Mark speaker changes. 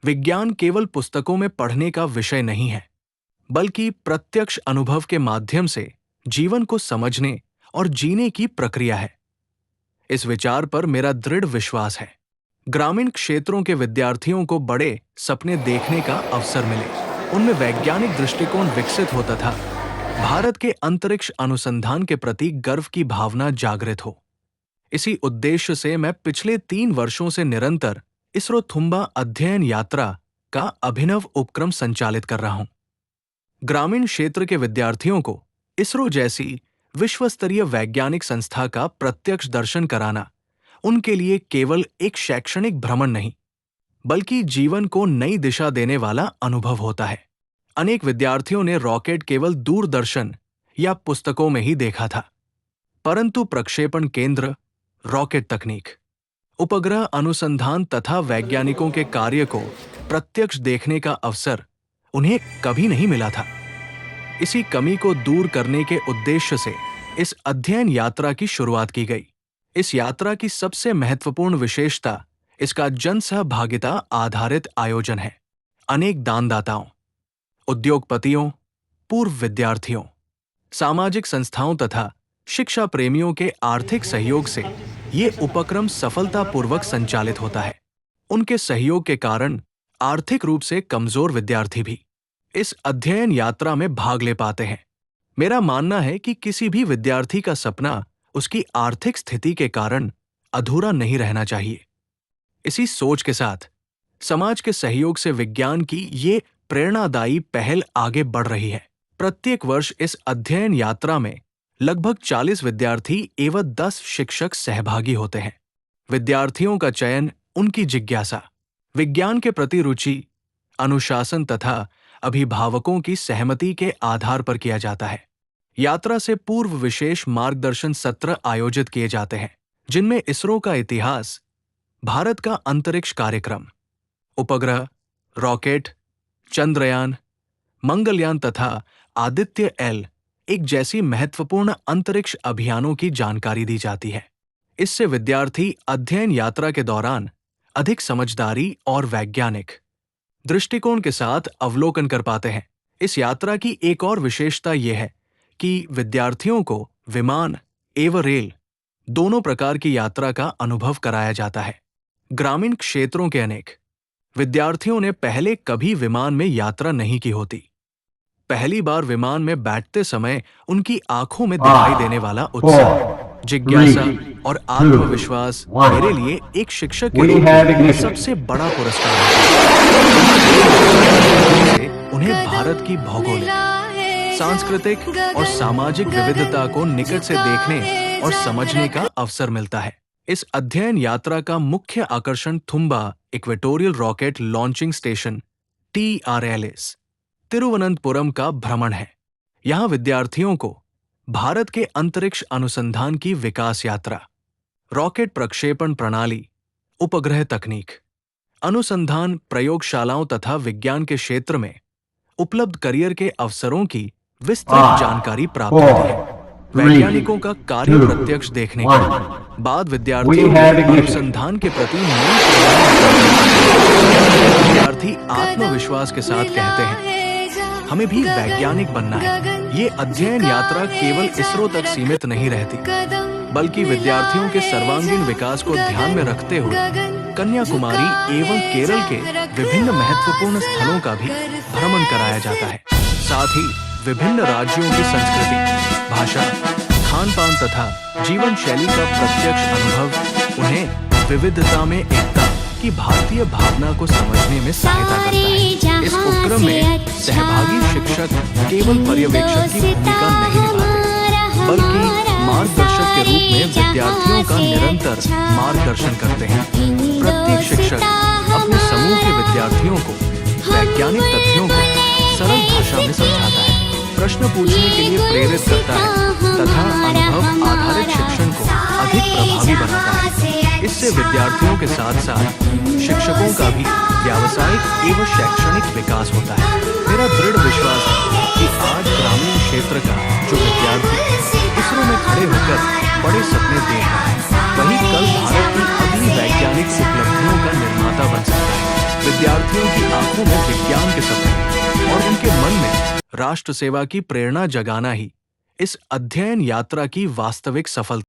Speaker 1: विज्ञान केवल पुस्तकों में पढ़ने का विषय नहीं है, बल्कि प्रत्यक्ष अनुभव के माध्यम से जीवन को समझने और जीने की प्रक्रिया है। इस विचार पर मेरा दृढ़ विश्वास है। ग्रामीण क्षेत्रों के विद्यार्थियों को बड़े सपने देखने का अवसर मिले, उनमें वैज्ञानिक दृष्टिकोण विकसित हो तथा भारत के अंतरिक्ष अनुसंधान के प्रति गर्व की भावना जागृत हो। इसी उद्देश्य से मैं पिछले 3 वर्षों से निरंतर इसरो थुम्बा अध्ययन यात्रा का अभिनव उपक्रम संचालित कर रहा हूं। ग्रामीण क्षेत्र के विद्यार्थियों को इसरो जैसी विश्वस्तरीय वैज्ञानिक संस्था का प्रत्यक्ष दर्शन कराना उनके लिए केवल एक शैक्षणिक भ्रमण नहीं, बल्कि जीवन को नई दिशा देने वाला अनुभव होता है। अनेक विद्यार्थियों ने रॉकेट केवल दूरदर्शन या पुस्तकों में ही देखा था, परंतु प्रक्षेपण केंद्र, रॉकेट तकनीक, उपग्रह अनुसंधान तथा वैज्ञानिकों के कार्य को प्रत्यक्ष देखने का अवसर उन्हें कभी नहीं मिला था। इसी कमी को दूर करने के उद्देश्य से इस अध्ययन यात्रा की शुरुआत की गई। इस यात्रा की सबसे महत्वपूर्ण विशेषता इसका जनसहभागिता आधारित आयोजन है। अनेक दानदाताओं, उद्योगपतियों, पूर्व विद्यार्थियों, सामाजिक संस्थाओं तथा शिक्षा प्रेमियों के आर्थिक सहयोग से ये उपक्रम सफलतापूर्वक संचालित होता है। उनके सहयोग के कारण आर्थिक रूप से कमजोर विद्यार्थी भी इस अध्ययन यात्रा में भाग ले पाते हैं। मेरा मानना है कि किसी भी विद्यार्थी का सपना उसकी आर्थिक स्थिति के कारण अधूरा नहीं रहना चाहिए। इसी सोच के साथ समाज के सहयोग से विज्ञान की ये प्रेरणादायी पहल आगे बढ़ रही है। प्रत्येक वर्ष इस अध्ययन यात्रा में लगभग 40 विद्यार्थी एवं 10 शिक्षक सहभागी होते हैं। विद्यार्थियों का चयन उनकी जिज्ञासा, विज्ञान के प्रति रुचि, अनुशासन तथा अभिभावकों की सहमति के आधार पर किया जाता है। यात्रा से पूर्व विशेष मार्गदर्शन सत्र आयोजित किए जाते हैं, जिनमें इसरो का इतिहास, भारत का अंतरिक्ष कार्यक्रम, उपग्रह, रॉकेट, चंद्रयान, मंगलयान तथा आदित्य एल एक जैसी महत्वपूर्ण अंतरिक्ष अभियानों की जानकारी दी जाती है। इससे विद्यार्थी अध्ययन यात्रा के दौरान अधिक समझदारी और वैज्ञानिक दृष्टिकोण के साथ अवलोकन कर पाते हैं। इस यात्रा की एक और विशेषता यह है कि विद्यार्थियों को विमान एवं रेल दोनों प्रकार की यात्रा का अनुभव कराया जाता है। ग्रामीण क्षेत्रों के अनेक विद्यार्थियों ने पहले कभी विमान में यात्रा नहीं की होती। पहली बार विमान में बैठते समय उनकी आंखों में दिखाई देने वाला उत्साह, जिज्ञासा और आत्मविश्वास मेरे लिए एक शिक्षक के रूप में सबसे बड़ा पुरस्कार है। उन्हें भारत की भौगोलिक, सांस्कृतिक और सामाजिक विविधता को निकट से देखने और समझने का अवसर मिलता है। इस अध्ययन यात्रा का मुख्य आकर्षण Thumba equatorial rocket launching station TRLS Thiruvananthapuram का भ्रमण है। यहाँ विद्यार्थियों को भारत के अंतरिक्ष अनुसंधान की विकास यात्रा, रॉकेट प्रक्षेपण प्रणाली, उपग्रह तकनीक, अनुसंधान प्रयोगशालाओं तथा विज्ञान के क्षेत्र में उपलब्ध करियर के अवसरों की विस्तृत जानकारी प्राप्त होती है। वैज्ञानिकों का कार्य प्रत्यक्ष देखने के बाद विद्यार्थियों के अनुसंधान के प्रति विद्यार्थी आत्मविश्वास के साथ कहते हैं, हमें भी वैज्ञानिक बनना है। ये अध्ययन यात्रा केवल इसरो तक सीमित नहीं रहती, बल्कि विद्यार्थियों के सर्वांगीण विकास को ध्यान में रखते हुए कन्याकुमारी एवं केरल के विभिन्न महत्वपूर्ण स्थलों का भी भ्रमण कराया जाता है। साथ ही विभिन्न राज्यों की संस्कृति, भाषा, खान-पान तथा जीवन शैली का प्रत्यक्ष अनुभव उन्हें विविधता में एकता की भारतीय भावना को समझने में सहायता करता है। इस उपक्रम में सहभागी शिक्षक केवल पर्यवेक्षक की भूमिका नहीं निभाते, बल्कि मार्गदर्शक के रूप में विद्यार्थियों का निरंतर मार्गदर्शन करते हैं। प्रत्येक शिक्षक अपने समूह के विद्यार्थियों को वैज्ञानिक तथ्यों को सरल भाषा में समझाता है, प्रश्न पूछने के लिए प्रेरित करता है तथा अनुभव आधारित शिक्षण को अधिक प्रभावी बनाता है। इससे विद्यार्थियों के साथ साथ शिक्षकों का भी व्यावसायिक एवं शैक्षणिक विकास होता है। मेरा दृढ़ विश्वास है कि आज ग्रामीण क्षेत्र का जो विद्यार्थी इसरो में खड़े होकर बड़े सपने देख रहा है, वही कल भारत की अगली वैज्ञानिक उपलब्धियों का निर्माता बन सकता है। विद्यार्थियों की आंखों में विज्ञान के सपने और उनके मन में राष्ट्र सेवा की प्रेरणा जगाना ही इस अध्ययन यात्रा की वास्तविक सफलता